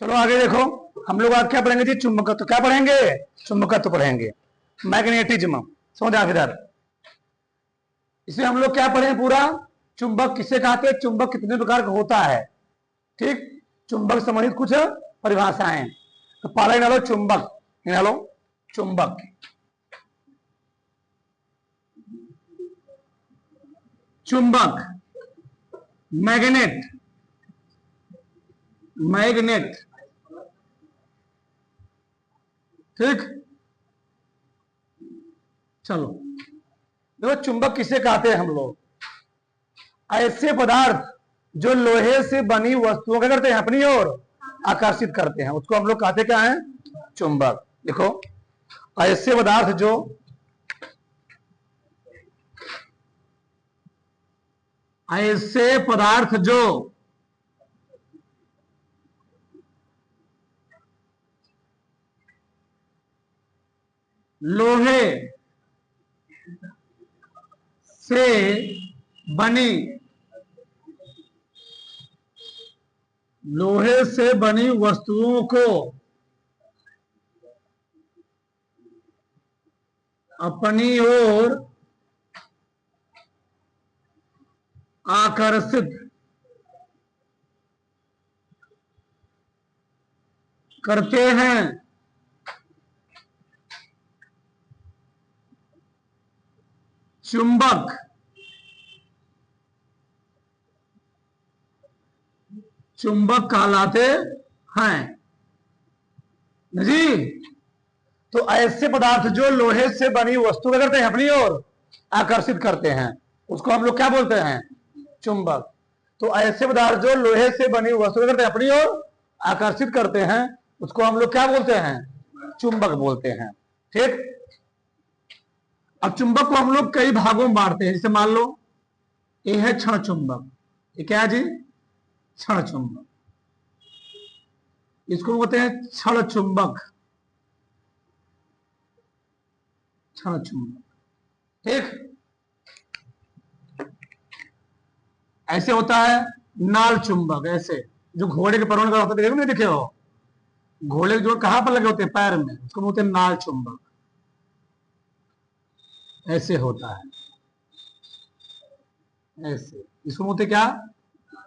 चलो आगे देखो, हम लोग आज क्या पढ़ेंगे जी? चुंबकत्व। क्या पढ़ेंगे? चुंबकत्व पढ़ेंगे, मैग्नेटिज्म। समझ आ इधर। इसमें हम लोग क्या पढ़े पूरा? चुंबक किसे कहते हैं, चुंबक कितने प्रकार का होता है, ठीक। चुंबक संबंधित कुछ परिभाषाएं। तो पहले डालो चुंबक, डालो चुंबक। चुंबक, मैग्नेट, मैग्नेट, ठीक। चलो देखो, चुंबक किसे कहते हैं हम लोग? ऐसे पदार्थ जो लोहे से बनी वस्तुओं क्या करते हैं, अपनी ओर आकर्षित करते हैं, उसको हम लोग कहते क्या है? चुंबक। देखो, ऐसे पदार्थ जो ऐसे पदार्थ जो लोहे से बनी, लोहे से बनी वस्तुओं को अपनी ओर आकर्षित करते हैं, चुंबक। चुंबक कहलाते हैं जी। तो ऐसे पदार्थ जो लोहे से बनी वस्तु क्या करते हैं, अपनी ओर आकर्षित करते हैं, उसको हम लोग क्या बोलते हैं? चुंबक। तो ऐसे पदार्थ जो लोहे से बनी वस्तु क्या करते हैं, अपनी ओर आकर्षित करते हैं, उसको हम लोग क्या बोलते हैं? चुंबक बोलते हैं, ठीक। अब चुंबक को हम लोग कई भागों में बांटते हैं। जैसे मान लो ये है क्षण चुंबक। ये क्या है जी? क्षण चुंबक। इसको बोलते हैं क्षण चुंबक, क्षण चुंबक, ठीक। ऐसे होता है नाल चुंबक, ऐसे जो घोड़े के पैरों का होता है, नहीं देखे हो? घोड़े जो कहां पर लगे होते हैं? पैर में। उसको बोलते हैं नाल चुंबक। ऐसे होता है, ऐसे। इसको बोलते क्या?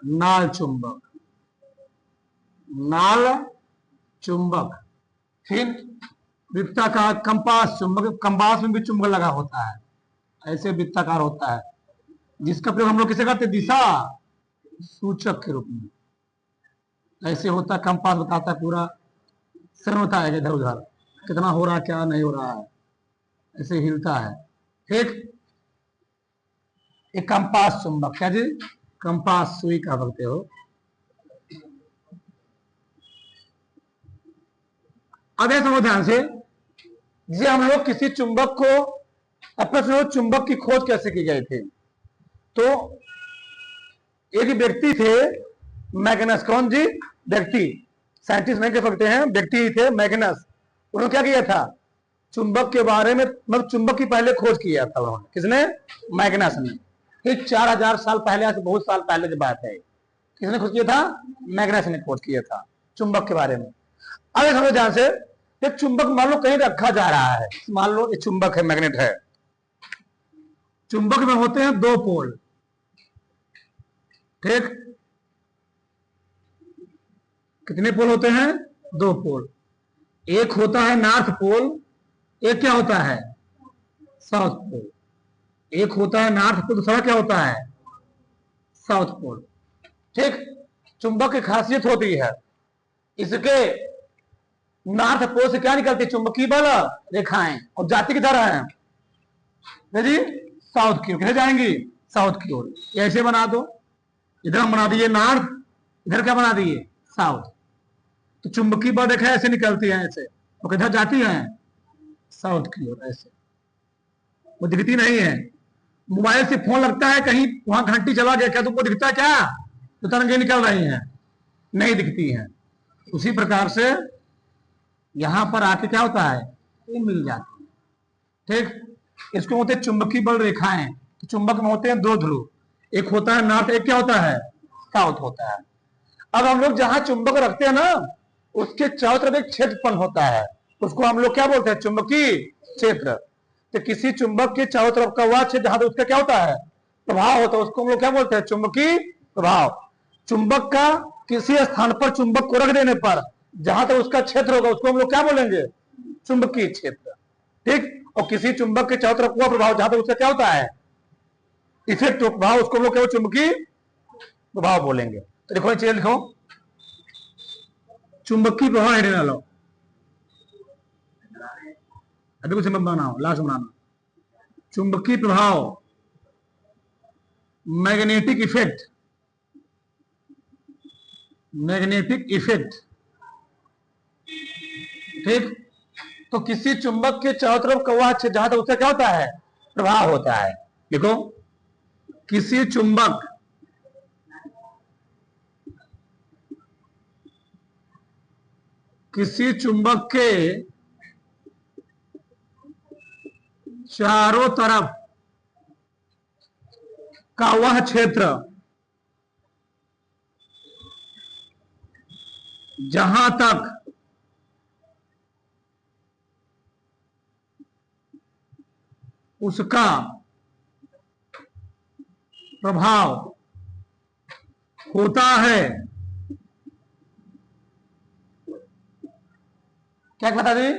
नाल चुंबक, नाल चुंबक। फिर वृत्ताकार कंपास चुंबक, कंपास में भी चुंबक लगा होता है, ऐसे वृत्ताकार होता है, जिसका प्रयोग हम लोग किसे करते हैं? दिशा सूचक के रूप में। ऐसे होता है, कंपास बताता है पूरा समय होता है इधर उधर कितना हो रहा है, क्या नहीं हो रहा है, ऐसे हिलता है, ठीक। एक कंपास चुंबक, क्या जी? कंपास सुई कह सकते हो। अब ये समझो ध्यान से, जे हम लोग किसी चुंबक को, अपने सुनो चुंबक की खोज कैसे की गई थी? तो एक व्यक्ति थे मैग्नस। कौन जी? व्यक्ति, साइंटिस्ट नहीं कह सकते हैं, व्यक्ति ही थे मैग्नस। उन्होंने क्या किया था? चुंबक के बारे में, मतलब चुंबक की पहले खोज किया था उन्होंने। किसने? मैग्नस ने। फिर 4000 साल पहले, आज बहुत साल पहले की बात है। किसने खोज किया था? मैग्नस ने खोज किया था चुंबक के बारे में। अब समझो ध्यान से, एक चुंबक मान लो कहीं रखा जा रहा है, मान लो ये चुंबक है, मैग्नेट है। चुंबक में होते हैं दो पोल, ठीक। कितने पोल होते हैं? दो पोल। एक होता है नॉर्थ पोल, एक क्या होता है? South pole. एक होता है नॉर्थ पोल, दूसरा क्या होता है? साउथ पोल, ठीक। चुंबक की खासियत होती है, इसके नॉर्थ पोल से क्या निकलती है? चुंबकीय बल रेखाएं, और जाती किधर है जी? साउथ की ओर। किधर जाएंगी? साउथ की ओर। ऐसे बना दो, इधर हम बना दिए नॉर्थ, इधर क्या बना दिए? साउथ। तो चुंबकीय बल रेखा ऐसे निकलती है, ऐसे, तो किधर जाती है? साउथ की ओर। ऐसे वो दिखती नहीं है। मोबाइल से फोन लगता है कहीं, वहां घंटी चला गया, क्या तुमको दिखता है क्या? तो तरंगे निकल रही हैं, नहीं दिखती हैं। उसी प्रकार से यहां पर आके क्या होता है? ये मिल जाती है, ठीक। इसको होते हैं चुंबकीय बल रेखाएं। तो चुंबक में होते हैं दो ध्रुव, एक होता है नॉर्थ, एक क्या होता है? साउथ होता है। अब हम लोग जहां चुंबक रखते हैं ना, उसके चारों तरफ एक क्षेत्रफल होता है, उसको हम लोग क्या बोलते हैं? चुंबकीय क्षेत्र। तो किसी चुंबक के चारों तरफ का वह क्षेत्र जहां उसका क्या होता है? प्रभाव होता है, उसको हम लोग क्या बोलते हैं? चुंबकीय प्रभाव। चुंबक का किसी स्थान पर चुंबक को रख देने पर जहां तक उसका क्षेत्र होगा उसको हम लोग क्या बोलेंगे? चुंबकीय क्षेत्र। ठीक। और किसी चुंबक के चारों तरफ हुआ प्रभाव जहां तक उसका क्या होता है? इफेक्ट प्रभाव, उसको हम लोग क्या चुंबकीय प्रभाव बोलेंगे। तो देखो चलिए लिखो चुंबकीय प्रभाव हेडिंग डालो। अभी कुछ बनाओ, लास्ट बनाना। चुंबकीय प्रभाव, मैग्नेटिक इफेक्ट, मैग्नेटिक इफेक्ट। ठीक। तो किसी चुंबक के चारों तरफ का वह क्षेत्र जहां तक उसका क्या होता है? प्रभाव होता है। देखो किसी चुंबक के चारों तरफ का वह क्षेत्र जहां तक उसका प्रभाव होता है, क्या कहता है?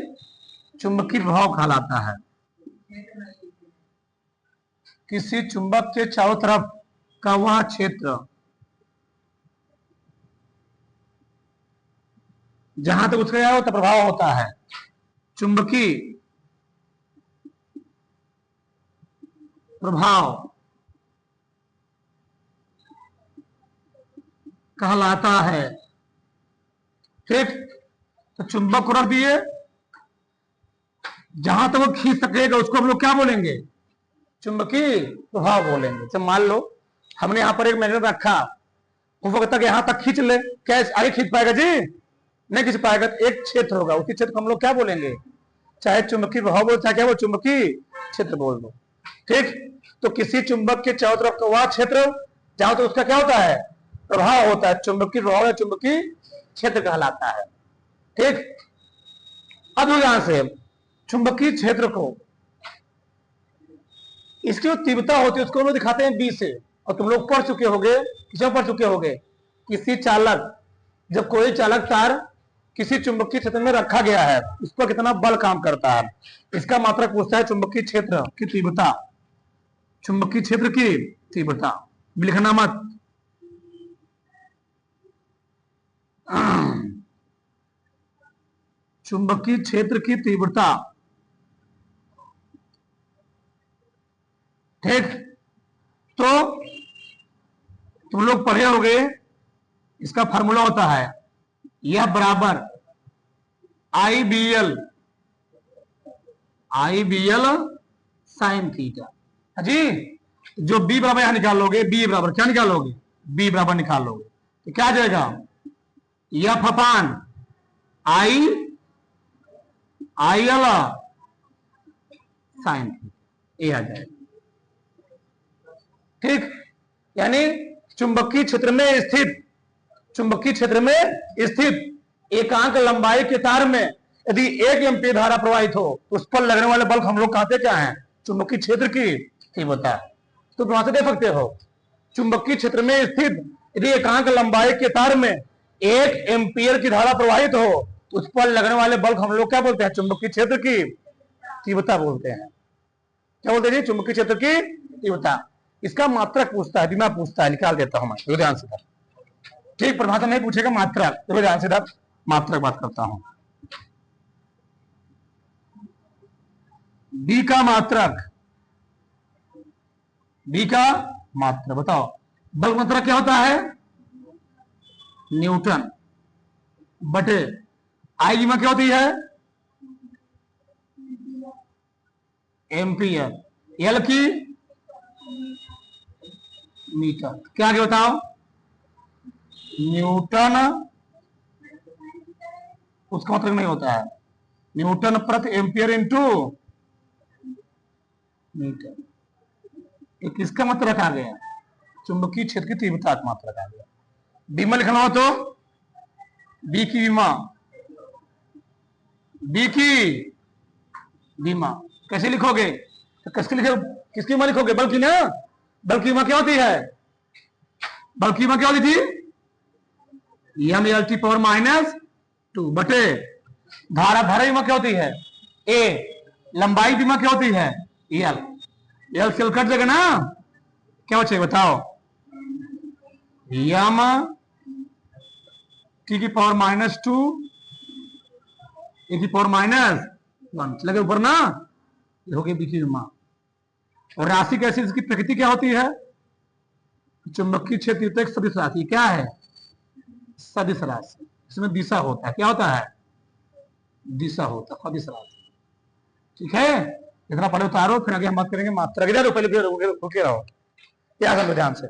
चुंबकीय प्रभाव कहलाता है। किसी चुंबक के चारों तरफ का वह क्षेत्र जहां तक उसका क्या होता प्रभाव होता है, चुंबकीय प्रभाव कहलाता है। ठीक। तो चुंबक को रख दिए, जहां तक वो खींच सकेगा उसको हम लोग क्या बोलेंगे? चुंबकीय प्रभाव बोलेंगे। जब मान लो हमने यहां पर एक मैग्नेट रखा, उस वक्त तक यहां तक खींच ले, क्या आगे खींच पाएगा जी? नहीं खींच पाएगा। तो एक क्षेत्र होगा, उसी क्षेत्र को हम लोग क्या बोलेंगे? चाहे चुंबकीय प्रभाव बोल, चाहे क्या वो चुंबकीय क्षेत्र बोल दो। ठीक। तो किसी चुंबक के चारों तरफ का वह क्षेत्र जहां तो उसका क्या होता है? प्रभाव होता है, चुंबकीय प्रभाव या चुंबकीय क्षेत्र कहलाता है। ठीक। अब यहां से चुंबकीय क्षेत्र को, इसकी जो तीव्रता होती है उसको हम लोग दिखाते हैं बी से। और तुम लोग पढ़ चुके होगे, किसमें पढ़ चुके होगे? किसी चालक, जब कोई चालक तार किसी चुंबकीय क्षेत्र में रखा गया है उस पर कितना बल काम करता है, इसका मात्रक पूछता है चुंबकीय क्षेत्र की तीव्रता। चुंबकीय क्षेत्र की तीव्रता लिखना मत। चुंबकीय क्षेत्र की तीव्रता। ठीक। तो तुम लोग पढ़े होंगे, इसका फार्मूला होता है यह बराबर IBL साइन थीटा। जी। जो बी बराबर यहां निकालोगे, बी बराबर क्या निकालोगे? बी बराबर निकालोगे तो क्या आ जाएगा? एफ अपान IL साइन थीटा, ये आ जाएगा। ठीक। यानी चुंबकीय क्षेत्र में स्थित एकांक लंबाई के तार में यदि 1 एम्पीयर धारा प्रवाहित हो उस पर लगने वाले बल हम लोग कहते क्या है? चुंबकीय क्षेत्र की तीव्रता। तो वहां से दे सकते हो, चुंबकीय क्षेत्र में स्थित यदि एकांक लंबाई के तार में 1 एम्पीयर की धारा प्रवाहित हो उस पर लगने वाले बल हम लोग क्या बोलते हैं? चुंबकीय क्षेत्र की तीव्रता बोलते हैं। क्या बोलते हैं? चुंबकीय क्षेत्र की तीव्रता। इसका मात्रक पूछता है, दिमाग पूछता है, निकाल देता हूं मैं, ध्यान से। ठीक। प्रभाषा नहीं पूछेगा, मात्रक। ध्यान से मात्रक बात करता हूं। बी का मात्रक, बताओ बल मात्रक क्या होता है? न्यूटन बटे आई में क्या होती है? एम्पियर। एल की मीटर। क्या आगे बताओ? न्यूटन, उसका मतलब नहीं होता है न्यूटन प्रति एम्पियर इंटू मीटर। ये किसका मात्रक आ गया? चुंबकीय क्षेत्र की तीव्रता का मात्रक आ गया। बी में लिखना हो तो बी की विमा बी की बीमा। कैसे लिखोगे? तो किसकी बीमा लिखोगे? बल्कि ना, बल्कि बीमा क्या होती है? बल्कि बीमा क्या होती थी? एम एल टी पावर -2 बटे धारा। धारा बीमा क्या होती है? ए। लंबाई बीमा क्या होती है? एल। एल से एल कट जाएगा ना, क्या बचेगा बताओ? एम टी की पावर -2 ए की पावर -1 लगे ऊपर ना, हो गई बीकी बीमा। और राशि कैसी, इसकी प्रकृति क्या होती है? चुंबकीय क्षेत्र एक सदिश राशि। क्या है? सदिश राशि। इसमें दिशा होता है। क्या होता है? दिशा होता है, सदिश राशि। ठीक है, इतना पहले उतारो, फिर आगे हम बात करेंगे मात्रा की। पहले रुके रहो, क्या कर लो ध्यान से।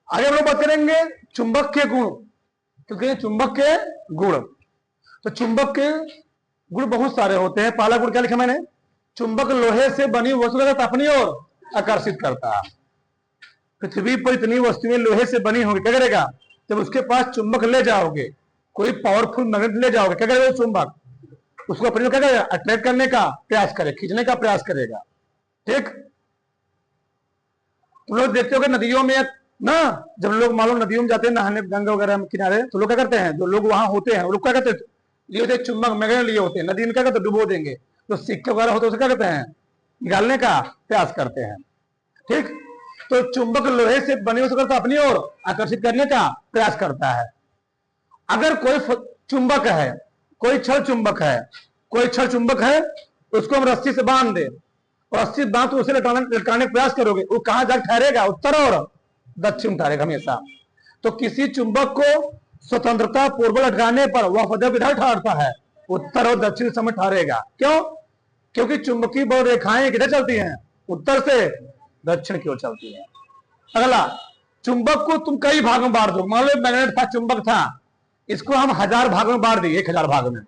आगे हम लोग बात करेंगे चुंबक के गुण। क्योंकि चुंबक के गुण, तो चुंबक के गुण बहुत सारे होते हैं। पहला गुण क्या लिखा मैंने? चुंबक लोहे से बनी वस्तु को अपनी ओर आकर्षित करता है। पृथ्वी पर इतनी वस्तुएं लोहे से बनी होगी, क्या करेगा? जब उसके पास चुंबक ले जाओगे, कोई पावरफुल मैग्नेट ले जाओगे, क्या करेगा? चुंबक उसको अपनी ओर क्या करेगा? अट्रैक्ट करने का प्रयास करेगा, खींचने का प्रयास करेगा। ठीक, तुम लोग देखते हो कि नदियों में ना, जब लोग मालूम नदियों में जाते हैं नहाने, गंगा वगैरह में किनारे, तो लोग क्या करते हैं? जो लोग वहां होते हैं वो लोग क्या करते हैं? लिए होते चुंबक मैग्नेट लिए होते हैं, नदी में क्या करते? डुबो देंगे। तो सिक्के वगैरह होते हैं, क्या करते हैं? निकालने का प्रयास करते हैं। ठीक, तो चुंबक लोहे से बनी वस्तु करता अपनी ओर आकर्षित करने का प्रयास करता है। अगर कोई चुंबक है, कोई छड़ चुंबक है, कोई छड़ चुंबक है, उसको हम रस्सी से बांध दे और रस्सी बांध तो उसे लटकाने का प्रयास करोगे, वो कहां जाकर ठहरेगा? उत्तर और दक्षिण ठहरेगा हमेशा। तो किसी चुंबक को स्वतंत्रता पूर्वक लटकाने पर वह पदक इधर ठहरता है, उत्तर और दक्षिण समय ठहरेगा। क्यों? क्योंकि चुंबकीय बल रेखाएं किधर चलती हैं? उत्तर से दक्षिण की ओर चलती है। अगला, चुंबक को तुम कई भागों में बांट दो। मान लो मैग्नेट था, चुंबक था, इसको हम 1000 भागों में बांट दिए, 1000 भाग में,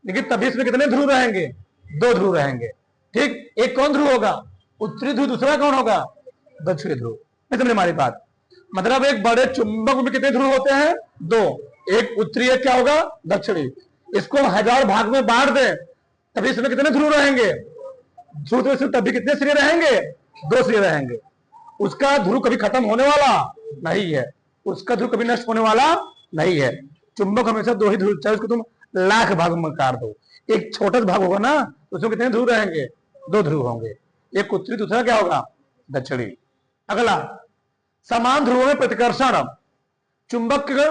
लेकिन तभी इसमें कितने ध्रुव रहेंगे? 2 ध्रुव रहेंगे। ठीक, एक कौन ध्रुव होगा? उत्तरी ध्रुव। दूसरा कौन होगा? दक्षिणी ध्रुव। समझे हमारी बात? मतलब एक बड़े चुंबक में कितने ध्रुव होते हैं? 2। एक उत्तरी, एक क्या होगा? दक्षिणी। इसको 1000 भाग में बांट दे, तभी इसमें कितने ध्रुव रहेंगे? ध्रुव तो तभी कितने सिरे रहेंगे? 2 सिरे रहेंगे। उसका ध्रुव कभी खत्म होने वाला नहीं है, उसका ध्रुव कभी नष्ट होने वाला नहीं है। चुंबक हमेशा 2 ही ध्रुव, चाहे उसको तुम लाख भाग में काट दो, एक छोटा भाग होगा ना, उसमें कितने ध्रुव रहेंगे? 2 ध्रुव होंगे, एक उत्तरी, दूसरा क्या होगा? दक्षिणी। अगला, समान ध्रुवों में प्रतिकर्षण। चुंबक के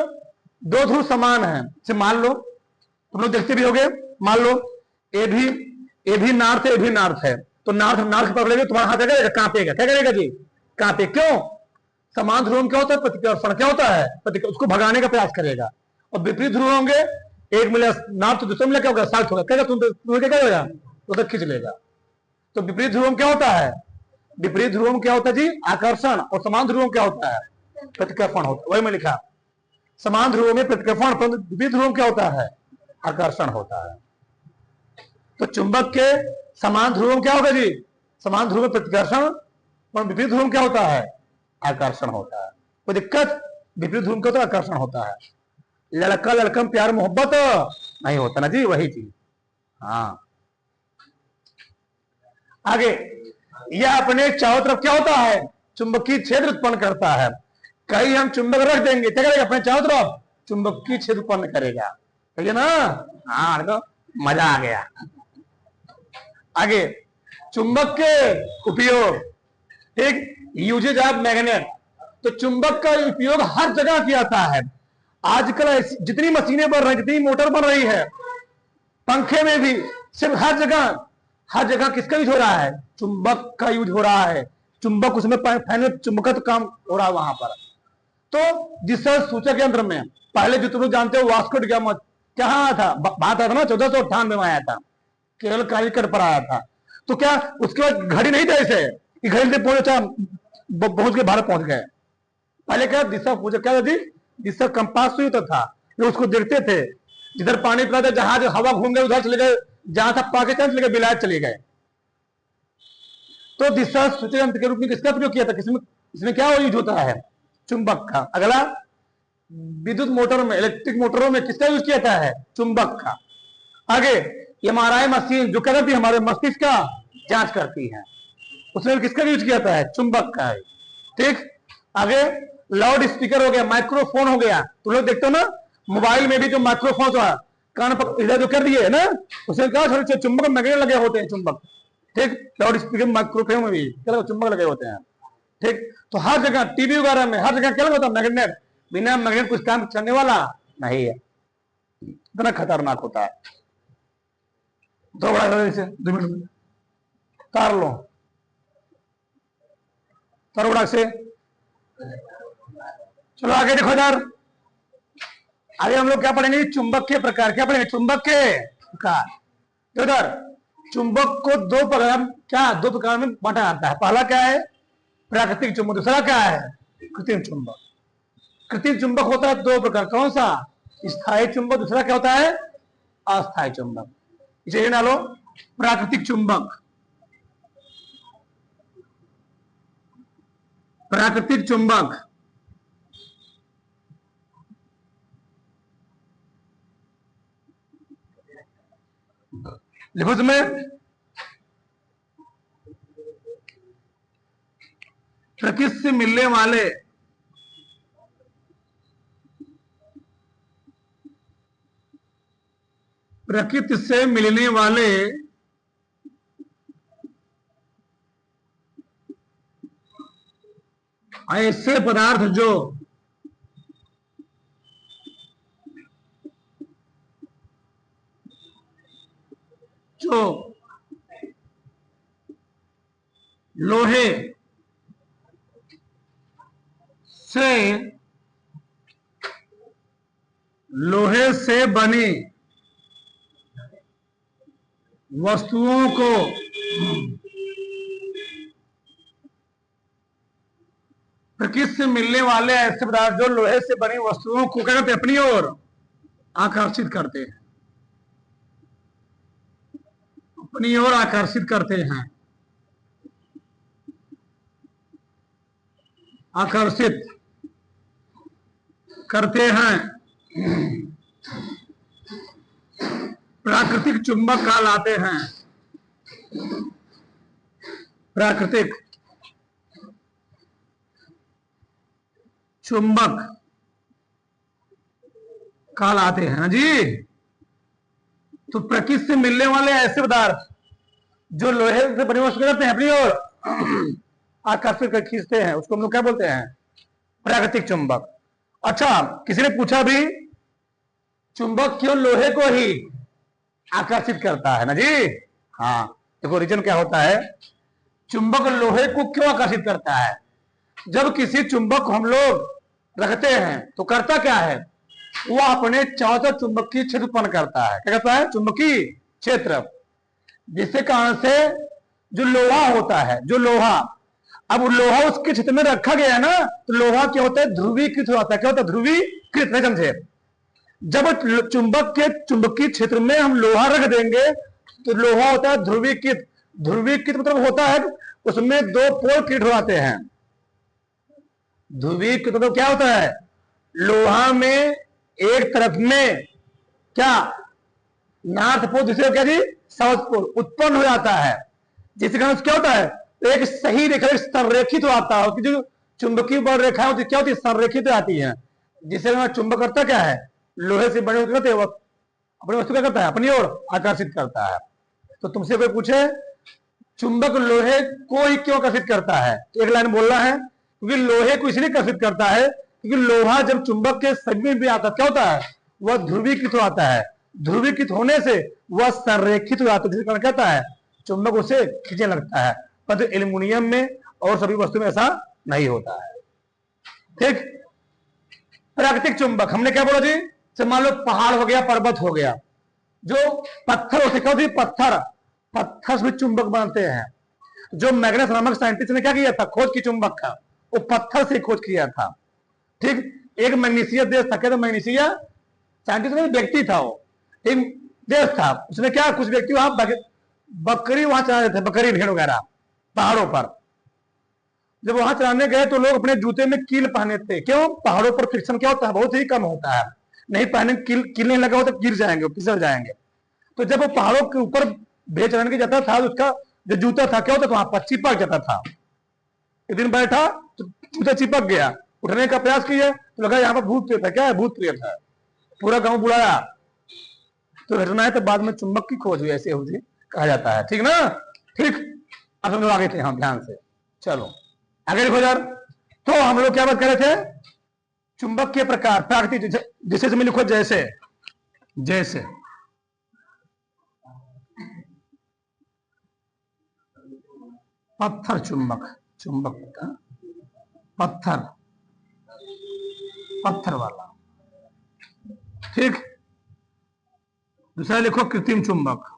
2 ध्रुव समान है। मान लो, तुम लोग देखते भी होगे, मान लो ए भी नॉर्थ है, ए भी नॉर्थ है, तो नॉर्थ पकड़ेगा, तुम्हारा हाथ क्या कांपेगा? क्या करेगा जी? कांपे। क्यों? समान ध्रुव में क्या होता है? प्रतिकर्षण। क्या होता है? उसको भगाने का प्रयास करेगा। और विपरीत ध्रुव होंगे, एक मिले नॉर्थ, दूसरे मिले क्या होगा? साउथ होगा। क्या करेगा? उधर खींच लेगा। तो विपरीत ध्रुव में क्या होता है? विपरीत ध्रुव में क्या होता है जी? आकर्षण। और समान ध्रुव में क्या होता है? प्रतिकर्षण होता है। वही मैं लिखा, समान ध्रुव में प्रतिकर्षण, विपरीत ध्रुव में क्या होता है? आकर्षण होता है। तो चुंबक के समान ध्रुव में क्या होगा जी? समान ध्रुव में प्रतिकर्षण, और विपरीत ध्रुव में क्या होता है? आकर्षण होता है। कोई दिक्कत? विपरीत ध्रुव का तो आकर्षण होता है। लड़का लड़का में प्यार मोहब्बत नहीं होता ना जी, वही चीज। हाँ, आगे, यह अपने चारों तरफ क्या होता है? चुंबकीय क्षेत्र उत्पन्न करता है। कहीं हम चुंबक रख देंगे, क्या करेगा? अपने चारों तरफ चुंबकीय क्षेत्र उत्पन्न करेगा। ठीक है ना? हाँ, देखो मजा आ गया। आगे, चुंबक के उपयोग। ठीक, यूजेज ऑफ मैग्नेट। तो चुंबक का उपयोग हर जगह किया जाता है। आजकल जितनी मशीनें बन रही, जितनी मोटर बन रही है, पंखे में भी, सिर्फ हर जगह किसका यूज हो रहा है? चुंबक का यूज हो रहा है। चुंबक उसमें फाइनल चुंबकत्व काम हो रहा है वहां पर। तो जिससे सूचक यंत्र में पहले जो तुम लोग जानते हो, वास्को डी गामा कहाँ आया था? बात आया था ना, 1498 में आया था, केरल कालीकट पर आया था। तो क्या उसके बाद घड़ी नहीं था इसे कि घड़ी से पहुंच के भारत पहुंच गए? पहले क्या दिशा पूछा, क्या थी? दिशा कंपास से होता था, जो उसको देखते थे, जिधर पानी पड़ा था, जहाज हवा घूम गए उधर चले गए, जहां था पाकिस्तान चले गए, बिलायत चले गए। तो दिशा सूचक यंत्र के रूप में किसका प्रयोग किया था? इसमें क्या यूज होता है? चुंबक का। अगला, विद्युत मोटर में, इलेक्ट्रिक मोटरों में किसका यूज किया जाता है? चुंबक का। आगे एमआरआई मशीन जो क्या करती है, हमारे मस्तिष्क का जांच करती है, उसमें किसका यूज किया जाता है, चुंबक का है। ठीक, आगे लाउड स्पीकर हो गया, माइक्रोफोन हो गया। तुम लोग देखते हो ना मोबाइल में भी जो माइक्रोफोन जो है कान पर इधर जो कर दिए है ना, उसमें क्या छोटे चुंबक मैग्नेट लगे होते हैं, चुंबक। ठीक, लाउड स्पीकर माइक्रोफोन में भी क्या चुंबक लगे होते हैं। ठीक, तो हर जगह टीवी वगैरह में हर जगह क्या होता है, मैग्नेट। बिना मैग्नेट कुछ काम करने वाला नहीं है, इतना खतरनाक होता है। दो बड़ा 2 मिनट में तार लो, तार बड़ा से। चलो आगे देखो इधर, आगे हम लोग क्या पढ़ेंगे, चुंबक के प्रकार। क्या पढ़ेंगे, चुंबक के प्रकार। तो इधर चुंबक को दो प्रकार में बांटा जाता है। पहला क्या है, प्राकृतिक चुंबक। दूसरा क्या है, कृत्रिम चुंबक। कृत्रिम चुंबक होता है दो प्रकार, कौन सा, स्थायी चुंबक, दूसरा क्या होता है, अस्थायी चुंबक। इसे डालो, प्राकृतिक चुंबक। प्राकृतिक चुंबक लिखो तुम्हें, प्रकृति से मिलने वाले प्रकृति से मिलने वाले ऐसे पदार्थ जो लोहे से बनी वस्तुओं को प्रकृति से मिलने वाले ऐसे पदार्थ जो लोहे से बनी वस्तुओं को क्या करते हैं, अपनी ओर आकर्षित करते हैं, अपनी ओर आकर्षित करते हैं, आकर्षित करते हैं, प्राकृतिक चुंबक कहलाते हैं। प्राकृतिक चुंबक कहलाते हैं जी। तो प्रकृति से मिलने वाले ऐसे पदार्थ जो लोहे से बनी वस्तु करते हैं अपनी ओर आकर्षित कर खींचते हैं, उसको हम लोग क्या बोलते हैं, प्राकृतिक चुंबक। अच्छा, किसी ने पूछा भी चुंबक क्यों लोहे को ही आकर्षित करता है ना जी। हाँ, देखो रीजन क्या होता है, चुंबक लोहे को क्यों आकर्षित करता है। जब किसी चुंबक को हम लोग रखते हैं तो करता क्या है, वो अपने चारों तरफ चुंबकीय क्षेत्र उत्पन्न करता है। क्या करता है, चुंबकीय क्षेत्र, जिसके कारण से जो लोहा होता है, जो लोहा, अब लोहा उसके क्षेत्र में रखा गया है ना, तो लोहा क्या होता है, ध्रुवीकृत हो जाता है। क्या होता है, ध्रुवीकृत, नहीं समझे। जब चुंबक के चुंबकीय क्षेत्र में हम लोहा रख देंगे तो लोहा होता है ध्रुवीकृत। ध्रुवीकृत मतलब होता है उसमें दो पोल क्रिएट हो जाते हैं। ध्रुवीकृत मतलब क्या होता है, लोहा में एक तरफ में क्या नॉर्थ पोल, दूसरे क्या जी, साउथ पोल उत्पन्न हो जाता है, जिसके कारण क्या होता है, एक सही रेखा संरेखित हो आता है। जो चुंबकीय बल रेखा होती क्या होती है, संरेखित आती है, जिससे चुंबक करता क्या है, लोहे से बने होते हैं, अपनी वस्तु क्या करता है, अपनी ओर आकर्षित करता है। तो तुमसे कोई पूछे चुंबक लोहे को ही क्यों आकर्षित करता है, एक लाइन बोलना है, क्योंकि लोहे को इसलिए आकर्षित करता है क्योंकि लोहा जब चुंबक के समीप भी आता है क्या होता है, वह ध्रुवीकृत हो आता है। ध्रुवीकृत होने से वह संरेखित हो जाता है, जिसके कारण कहता है चुंबक उसे खींचने लगता है। पर एल्युमिनियम में और सभी वस्तु में ऐसा नहीं होता है। ठीक, प्राकृतिक चुंबक हमने क्या बोला जी, मान लो पहाड़ हो गया, पर्वत हो गया, जो पत्थर होते क्या होते, पत्थर से चुंबक बनते हैं। जो मैग्नस नामक साइंटिस्ट ने क्या किया था, खोज की चुंबक का, वो पत्थर से खोज किया था। ठीक, एक मैग्नीशिया देश था, क्या था, मैग्नीशिया साइंटिस्ट नहीं, व्यक्ति था, वो एक देश था, उसने क्या, कुछ व्यक्ति वहां बकरी वहां चला रहे थे, बकरी भेड़ वगैरह पहाड़ों पर। जब वहां चलाने गए तो लोग अपने जूते में कील पहने थे, क्यों, पहाड़ों पर फ्रिक्शन क्या होता है, बहुत ही कम होता है, नहीं पहने कील नहीं लगा हो तो गिर जाएंगे, फिसल जाएंगे। तो जब वो पहाड़ों के ऊपर भेज चढ़ने के जाता था, उसका जो जूता था क्या होता था, वहां पर चिपक जाता था। एक दिन बैठा तो जूता चिपक गया, उठने का प्रयास किया तो लगा यहाँ पर भूत प्रेत है। क्या है? भूत प्रेत है। पूरा गांव बुलाया तो घटना है, तो बाद में चुंबक की खोज हुई, ऐसे हुई कहा जाता है। ठीक ना? ठीक। अब हम लोग आगे थे, हम ध्यान से चलो आगे देखो यार। तो हम लोग क्या बात कर रहे थे? चुंबक के प्रकार, प्राकृतिक, जिसे में लिखो जैसे, जैसे पत्थर चुंबक, चुंबक का पत्थर, पत्थर वाला। ठीक। दूसरा लिखो कृत्रिम चुंबक।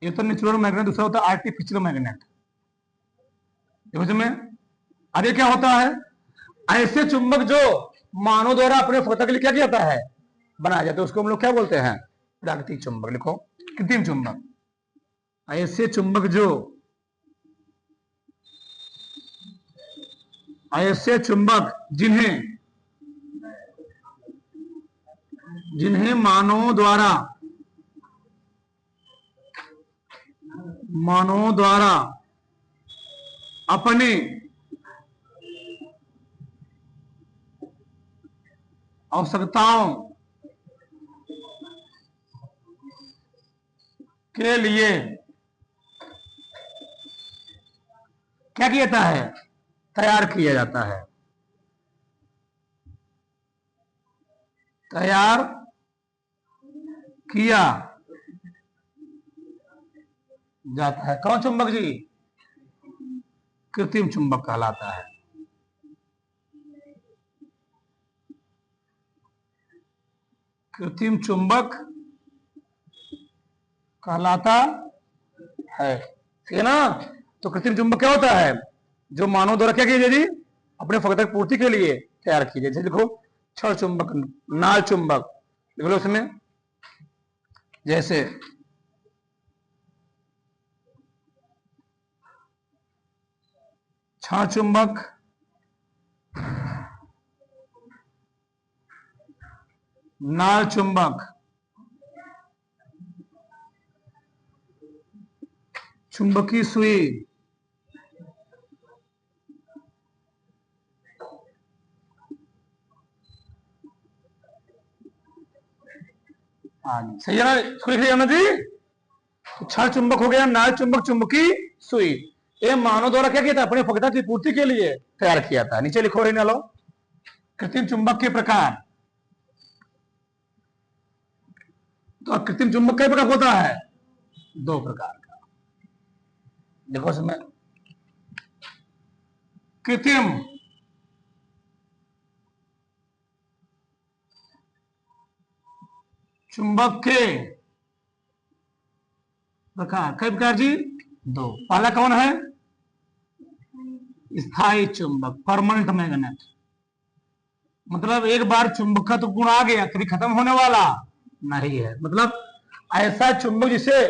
ये तो नेचुरल मैग्नेट, दूसरा होता है आर्टिफिशियल मैग्नेट। देखो इसमें आगे क्या होता है? ऐसे चुंबक जो मानव द्वारा अपने फतह के लिए क्या किया जाता है? बनाया जाता है, उसको हम लोग क्या बोलते हैं? प्राकृतिक चुंबक। लिखो कृत्रिम चुंबक। ऐसे चुंबक जो, ऐसे चुंबक जिन्हें, जिन्हें मानव द्वारा, मानव द्वारा अपने आवश्यकताओं के लिए क्या किया जाता है? तैयार किया जाता है, तैयार किया जाता है। कौन चुंबक जी? कृत्रिम चुंबक कहलाता है। कृत्रिम चुंबक कहलाता है। ठीक है ना? तो कृत्रिम चुंबक क्या होता है? जो मानव द्वारा क्या कीजिए जी? अपने फतह की पूर्ति के लिए तैयार कीजिए। जैसे देखो छड़ चुंबक, नाल चुंबक, देख लो इसमें जैसे छड़ चुंबक, नाल चुंबक, चुंबकीय सुई, सही है ना? इसको लिख लिया ना जी? तो छड़ चुंबक हो गया, नाल चुंबक, चुंबकीय सुई। ये मानव द्वारा क्या किया था? अपने फतह की पूर्ति के लिए तैयार किया था। नीचे लिखो रही लो कृत्रिम चुंबक के प्रकार। तो कृत्रिम चुंबक कई प्रकार होता है? दो प्रकार का। देखो इसमें कृत्रिम चुंबक के प्रकार, कई प्रकार जी? दो। पहला कौन है? स्थायी चुंबक, परमानेंट मैग्नेट। मतलब एक बार चुंबक का तो गुण आ गया, कभी खत्म होने वाला नहीं है। मतलब ऐसा चुंबक जिसे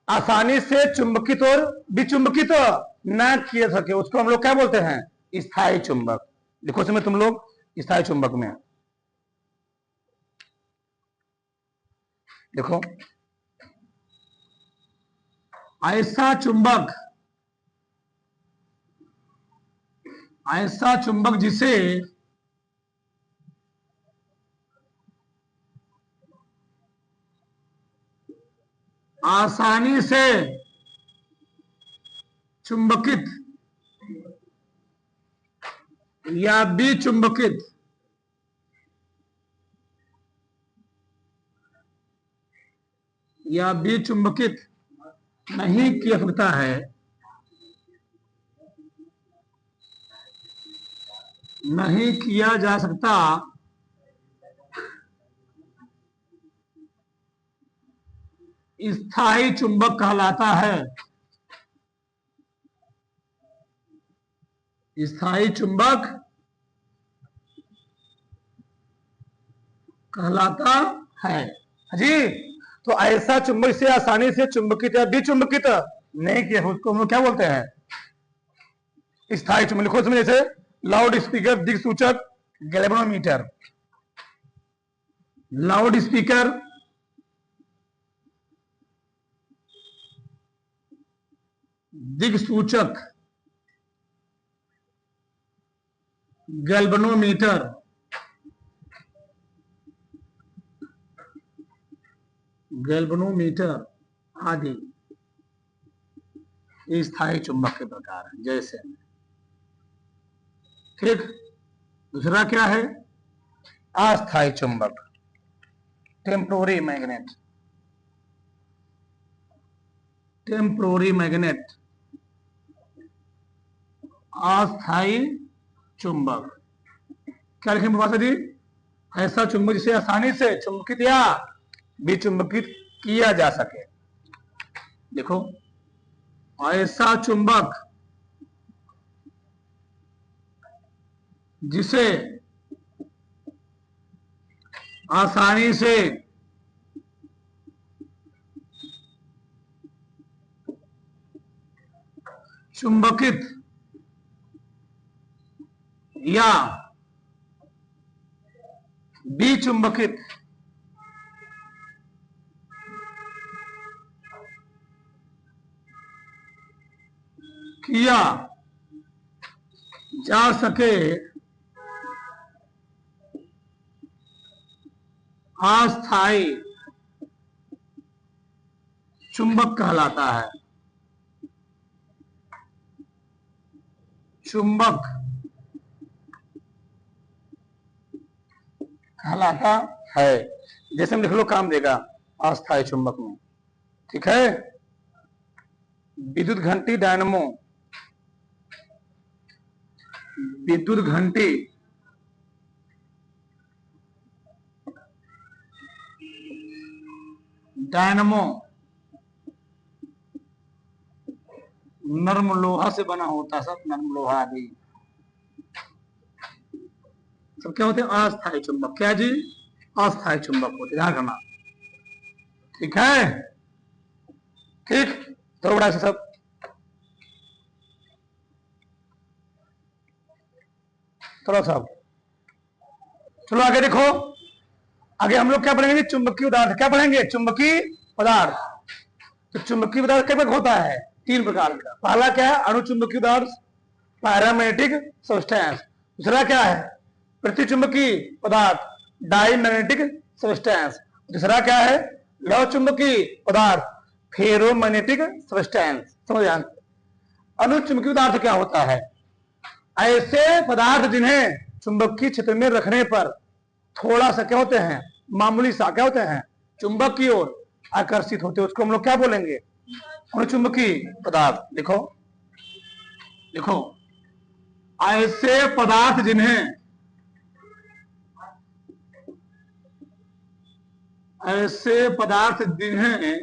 आसानी से चुंबकित और विचुंबकित न किया सके, उसको हम लोग क्या बोलते हैं? स्थायी चुंबक। लिखो इसमें तुम लोग स्थायी चुंबक में देखो ऐसा चुंबक, ऐसा चुंबक जिसे आसानी से चुंबकित या विचुंबकित या विचुंबकित नहीं किया सकता है, नहीं किया जा सकता, स्थायी चुंबक कहलाता है। स्थायी चुंबक कहलाता है जी। तो ऐसा चुंबक से आसानी से चुंबकित या विचुंबकित नहीं किया, उसको हम लोग क्या बोलते हैं? स्थायी चुंबक। लिखो इसमें जैसे लाउड स्पीकर, दिक्सूचक, गैल्वेनोमीटर। लाउड स्पीकर, दिक्सूचक, गैल्वेनोमीटर, आदि स्थायी चुंबक के प्रकार हैं। जैसे ठीक, दूसरा क्या है? अस्थायी चुंबक, टेम्पोररी मैग्नेट। टेम्पोररी मैग्नेट, अस्थायी चुंबक। क्या लिखेंगे भाषा जी? ऐसा चुंबक जिसे आसानी से चुंबकित या विचुंबकित किया जा सके। देखो, ऐसा चुंबक जिसे आसानी से चुंबकित या विचुंबकित किया जा सके, अस्थायी चुंबक कहलाता है। चुंबक कहलाता है। जैसे हम लिख लो, काम देगा अस्थायी चुंबक में। ठीक है, विद्युत घंटी डायनमो, विद्युत घंटी डायनमो नर्म लोहा से बना होता है। सब नर्म लोहा आदि सब क्या होते हैं? अस्थायी चुंबक। क्या जी? अस्थायी चुंबक होते, ध्यान रखना। ठीक है, ठीक, थोड़ा बड़ा सब। थोड़ा सा चलो आगे देखो। आगे हम लोग क्या पढ़ेंगे? चुंबकीय पदार्थ। क्या पढ़ेंगे? चुंबकीय पदार्थ। तो चुंबकीय पदार्थ कितने प्रकार होता है? 3 प्रकार का। पहला क्या है? अणुचुंबकीय पदार्थ, पैरामैग्नेटिक सब्सटेंस। दूसरा क्या है? प्रतिचुंबकीय पदार्थ, डाईमैग्नेटिक सब्सटेंस। दूसरा क्या है? लौह चुंबकीय पदार्थ, फेरोमैग्नेटिक सब्सटेंस। समझ आए? अणुचुंबकीय पदार्थ क्या होता है? ऐसे पदार्थ जिन्हें चुंबकीय क्षेत्र में रखने पर थोड़ा सा क्या होते हैं? मामूली सा क्या होते हैं? चुंबक की ओर आकर्षित होते हैं। उसको हम लोग क्या बोलेंगे? अणुचुंबकीय पदार्थ। लिखो, लिखो, ऐसे पदार्थ जिन्हें, ऐसे पदार्थ जिन्हें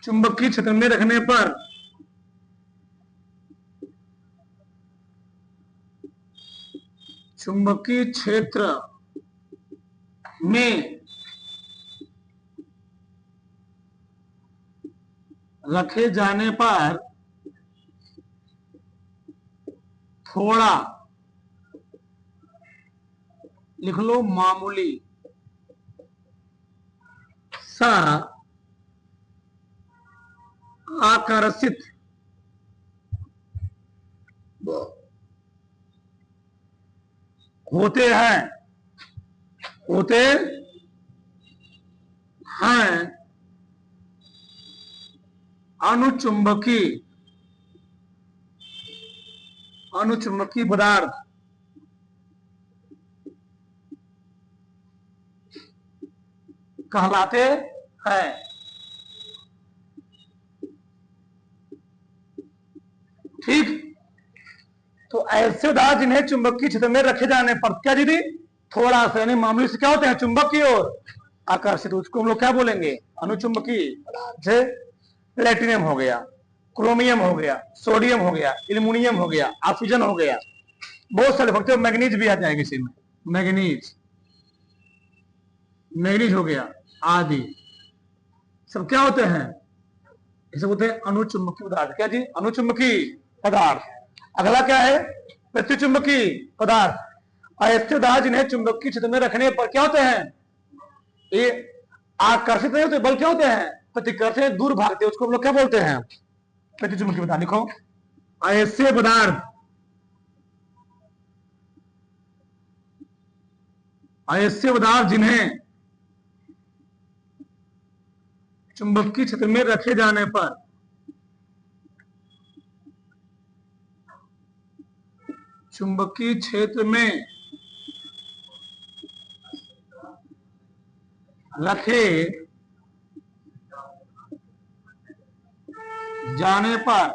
चुंबकीय क्षेत्र में रखने पर चुंबकीय क्षेत्र में रखे जाने पर थोड़ा, लिख लो, मामूली सा आकर्षित होते हैं, अणुचुंबकीय पदार्थ कहलाते हैं। ठीक, तो ऐसे पदार्थ जिन्हें चुंबकीय क्षेत्र में रखे जाने पर क्या दीदी? थोड़ा सा यानी मामूली से क्या होते हैं? चुंबक की ओर आकर्षित। उसको हम लोग क्या बोलेंगे? अणुचुंबकीय पदार्थ। जैसे प्लेटिनियम हो गया, क्रोमियम हो गया, सोडियम हो गया, एल्युमिनियम हो गया, ऑक्सीजन हो गया, बहुत सारे फैक्टर। मैग्नीज भी आ जाएगा इसी में, मैग्नीज हो गया आदि सब क्या होते हैं? ये सब होते हैं अणुचुंबकीय पदार्थ। क्या जी? अणुचुंबकीय पदार्थ। अगला क्या है? प्रतिचुंबकीय पदार्थ। अयस्क दाज जिन्हें चुंबकीय क्षेत्र में रखने पर क्या होते हैं, ये आकर्षित नहीं होते बल्कि क्या होते हैं, प्रतिकर्षण, दूर भागते हैं, उसको हम लोग क्या बोलते हैं, प्रतिचुंबकीय पदार्थ। लिखो अयस्क पदार्थ, अयस्क पदार्थ जिन्हें चुंबकीय क्षेत्र में रखे जाने पर चुंबकीय क्षेत्र में रखे जाने पर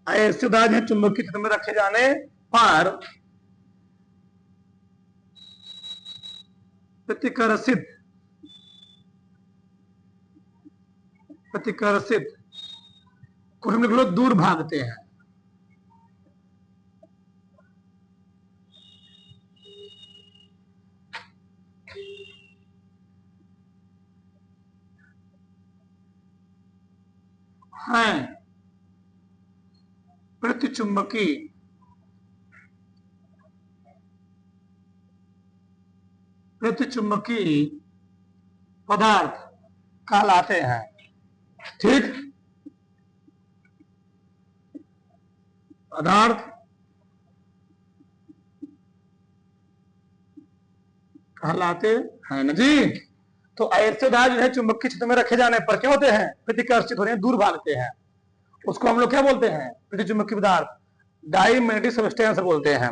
ऐसे पदार्थ हैं चुंबकीय क्षेत्र में रखे जाने पर प्रतिकर्षित को हम लोग दूर भागते हैं। हैं प्रतिचुंबकीय पदार्थ कहलाते हैं। ठीक, पदार्थ कहलाते हैं ना जी। तो ऐसे पदार्थ जो है चुंबकीय क्षेत्र में रखे जाने पर क्या होते हैं, प्रतिकर्षित होते हैं, दूर भागते हैं, उसको हम लोग क्या बोलते हैं, प्रतिचुंबकीय पदार्थ, डाईमैग्नेटिक सब्सटेंस बोलते हैं।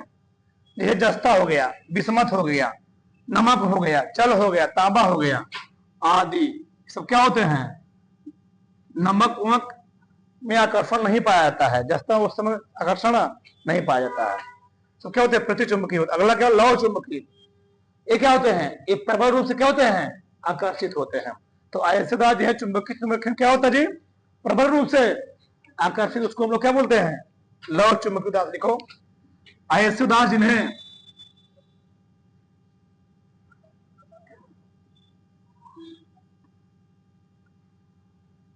जैसे जस्ता हो गया, बिस्मथ हो गया, नमक हो गया, चल हो गया, तांबा हो गया आदि, सब क्या होते हैं, नमक वमक में आकर्षण नहीं पाया जाता है, जस्ता उस समय आकर्षण नहीं पाया जाता है, तो क्या होते हैं, प्रतिचुंबकीय। अगला क्या, लौह चुंबकीय, ये क्या होते हैं, ये प्रबल रूप से क्या होते हैं, आकर्षित होते हैं। तो ऐसे पदार्थ जो है चुंबकीय क्षेत्र में क्या होता है जी, प्रबल रूप से आकर्षित, उसको हम लोग क्या बोलते हैं, लौह चुंबकीय पदार्थ। लिखो ऐसे पदार्थ जिन्हें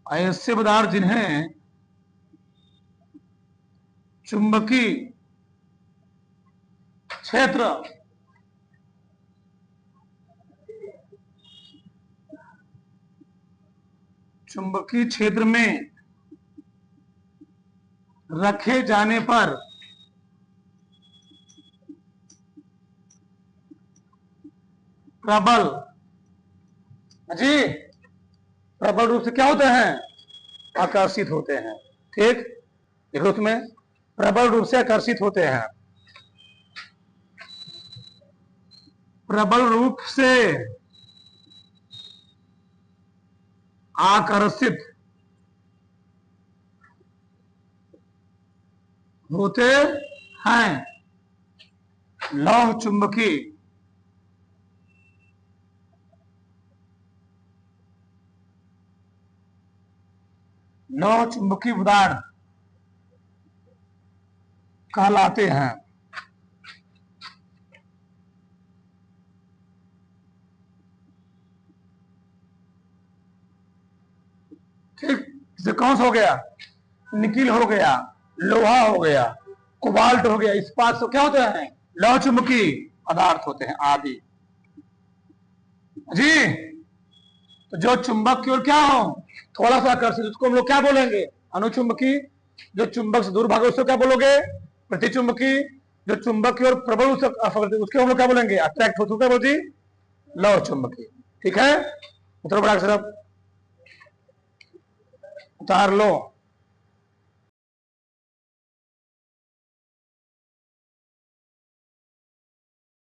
ऐसे पदार्थ जिन्हें चुंबकीय क्षेत्र में रखे जाने पर प्रबल जी, प्रबल रूप से क्या होते हैं, आकर्षित होते हैं। ठीक, देखो उसमें प्रबल रूप से आकर्षित होते हैं, प्रबल रूप से आकर्षित होते हैं लौह चुंबकीय पदार्थ कहलाते हैं। ठीक, जैसे कौन सा हो गया, निकिल हो गया, लोहा हो गया, कोबाल्ट हो गया, इस्पात, तो क्या होते हैं, लौह चुंबकीय पदार्थ होते हैं आदि जी। तो जो चुंबक की ओर क्या हो, थोड़ा सा आकर्षित, उसको हम लोग क्या बोलेंगे, अनुचुंबकीय। जो चुंबक से दूर भागे उसको क्या बोलोगे, प्रतिचुंबकीय। जो चुंबक की ओर प्रबल उसके हम लोग क्या बोलेंगे, अट्रैक्ट होते, क्या बोलती, लौह चुंबकीय। ठीक है, उतर बड़ा सिर्फ उतार लो।